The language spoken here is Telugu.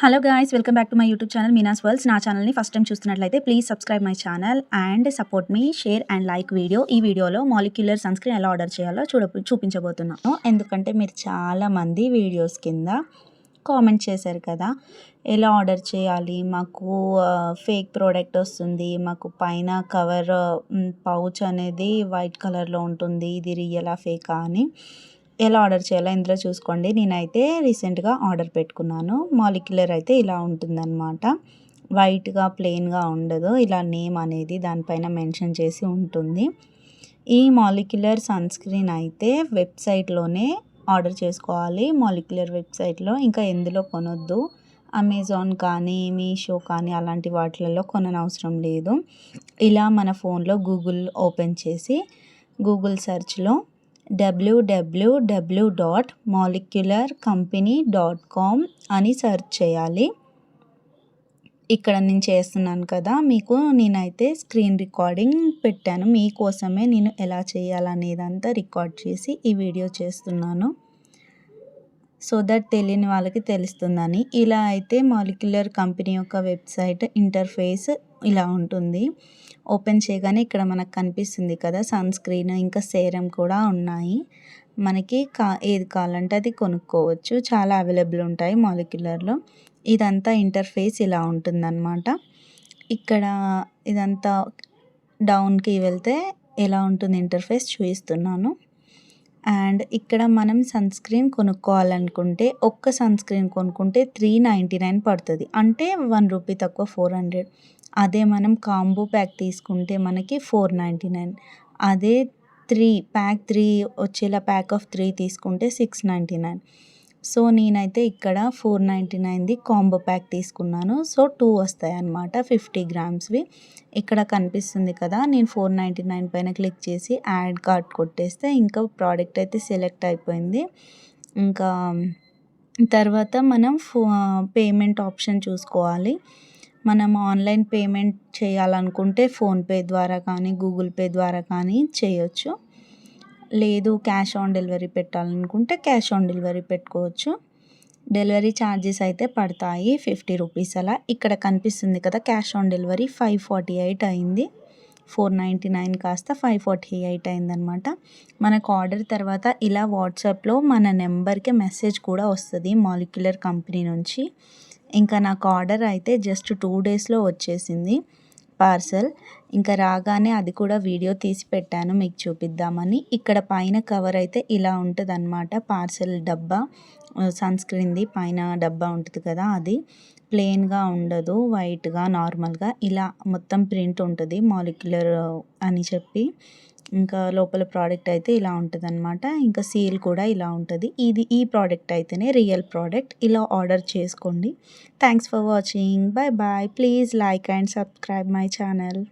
Hello guys, welcome back to my YouTube channel Meena's world's. నా ఛానల్ని ఫస్ట్ టైం చూస్తున్నట్లయితే please subscribe my channel and support me, share and like video. ఈ వీడియోలో మాలిక్యులర్ సన్ స్క్రీన్ ఎలా ఆర్డర్ చేయాలో చూపించబోతున్నాను. ఎందుకంటే మీరు చాలామంది వీడియోస్ కింద కామెంట్ చేశారు కదా, ఎలా ఆర్డర్ చేయాలి, మాకు ఫేక్ ప్రోడక్ట్ వస్తుంది, మాకు పైన కవర్ పౌచ్ అనేది వైట్ కలర్లో ఉంటుంది, ఇది రియలా ఫేకా అని ఎలా ఆర్డర్ చేయాలో ఇందులో చూసుకోండి. నేనైతే రీసెంట్గా ఆర్డర్ పెట్టుకున్నాను. మాలిక్యులర్ అయితే ఇలా ఉంటుందన్నమాట. వైట్గా ప్లెయిన్గా ఉండదు, ఇలా నేమ్ అనేది దానిపైన మెన్షన్ చేసి ఉంటుంది. ఈ మాలిక్యులర్ సన్ స్క్రీన్ అయితే వెబ్సైట్లోనే ఆర్డర్ చేసుకోవాలి. మాలిక్యులర్ వెబ్సైట్లో, ఇంకా ఎందులో కొనొద్దు. అమెజాన్ కానీ మీషో కానీ అలాంటి వాటిలలో కొననవసరం లేదు. ఇలా మన ఫోన్లో గూగుల్ ఓపెన్ చేసి గూగుల్ సెర్చ్లో www.molecularcompany.com అని సెర్చ్ చేయాలి. ఇక్కడ నేను చేస్తున్నాను కదా, నేనైతే స్క్రీన్ రికార్డింగ్ పెట్టాను మీకోసమే. నేను ఎలా చేయాలనేదంతా రికార్డ్ చేసి ఈ వీడియో చేస్తున్నాను, సో దట్ తెలియని వాళ్ళకి తెలుస్తుందని. ఇలా అయితే మాలిక్యులర్ కంపెనీ యొక్క వెబ్సైట్ ఇంటర్ఫేస్ ఇలా ఉంటుంది. ఓపెన్ చేయగానే ఇక్కడ మనకు కనిపిస్తుంది కదా సన్ స్క్రీన్, ఇంకా సేరం కూడా ఉన్నాయి. మనకి ఏది కావాలంటే అది కొనుక్కోవచ్చు. చాలా అవైలబుల్ ఉంటాయి మాలిక్యులర్లో. ఇదంతా ఇంటర్ఫేస్ ఇలా ఉంటుందన్నమాట. ఇక్కడ ఇదంతా డౌన్కి వెళ్తే ఎలా ఉంటుంది ఇంటర్ఫేస్ చూపిస్తున్నాను. అండ్ ఇక్కడ మనం సన్ స్క్రీన్ కొనుక్కోవాలనుకుంటే, ఒక్క సన్ స్క్రీన్ కొనుక్కుంటే 399 పడుతుంది, అంటే 1 రూపీ తక్కువ 400. అదే మనం కాంబో ప్యాక్ తీసుకుంటే మనకి 499. అదే ప్యాక్ 3 వచ్చేలా ప్యాక్ ఆఫ్ 3 తీసుకుంటే 699. సో నేనైతే ఇక్కడ 499ది కాంబో ప్యాక్ తీసుకున్నాను. సో 2 వస్తాయి అన్నమాట, 50 గ్రామ్స్వి. ఇక్కడ కనిపిస్తుంది కదా, నేను 499 పైన క్లిక్ చేసి యాడ్ కార్డ్ కొట్టేస్తే ఇంకా ప్రోడక్ట్ అయితే సెలెక్ట్ అయిపోయింది. ఇంకా తర్వాత మనం పేమెంట్ ఆప్షన్ చూసుకోవాలి. మనం ఆన్లైన్ పేమెంట్ చేయాలనుకుంటే ఫోన్పే ద్వారా కానీ గూగుల్ పే ద్వారా కానీ చేయొచ్చు. లేదు క్యాష్ ఆన్ డెలివరీ పెట్టాలనుకుంటే క్యాష్ ఆన్ డెలివరీ పెట్టుకోవచ్చు. డెలివరీ ఛార్జెస్ అయితే పడతాయి 50 రూపీస్ అలా. ఇక్కడ కనిపిస్తుంది కదా, క్యాష్ ఆన్ డెలివరీ 548 అయింది. 499 కాస్త 548 అయిందనమాట. మనకు ఆర్డర్ తర్వాత ఇలా వాట్సాప్లో మన నెంబర్కి మెసేజ్ కూడా వస్తుంది మాలిక్యులర్ కంపెనీ నుంచి. ఇంకా నాకు ఆర్డర్ అయితే జస్ట్ 2 డేస్లో వచ్చేసింది పార్సల్. ఇంకా రాగానే అది కూడా వీడియో తీసి పెట్టాను మీకు చూపిద్దామని. ఇక్కడ పైన కవర్ అయితే ఇలా ఉంటుంది అన్నమాట. పార్సల్ డబ్బా, సన్ స్క్రీన్ది పైన డబ్బా ఉంటుంది కదా, అది ప్లెయిన్గా ఉండదు, వైట్గా నార్మల్గా ఇలా మొత్తం ప్రింట్ ఉంటుంది మాలిక్యులర్ అని చెప్పి. ఇంకా లోపల ప్రోడక్ట్ అయితే ఇలా ఉంటుంది అనమాట. ఇంకా సీల్ కూడా ఇలా ఉంటుంది. ఈ ప్రోడక్ట్ అయితేనే రియల్ ప్రోడక్ట్. ఇలా ఆర్డర్ చేసుకోండి. Thanks for watching. Bye bye. Please like and subscribe my channel.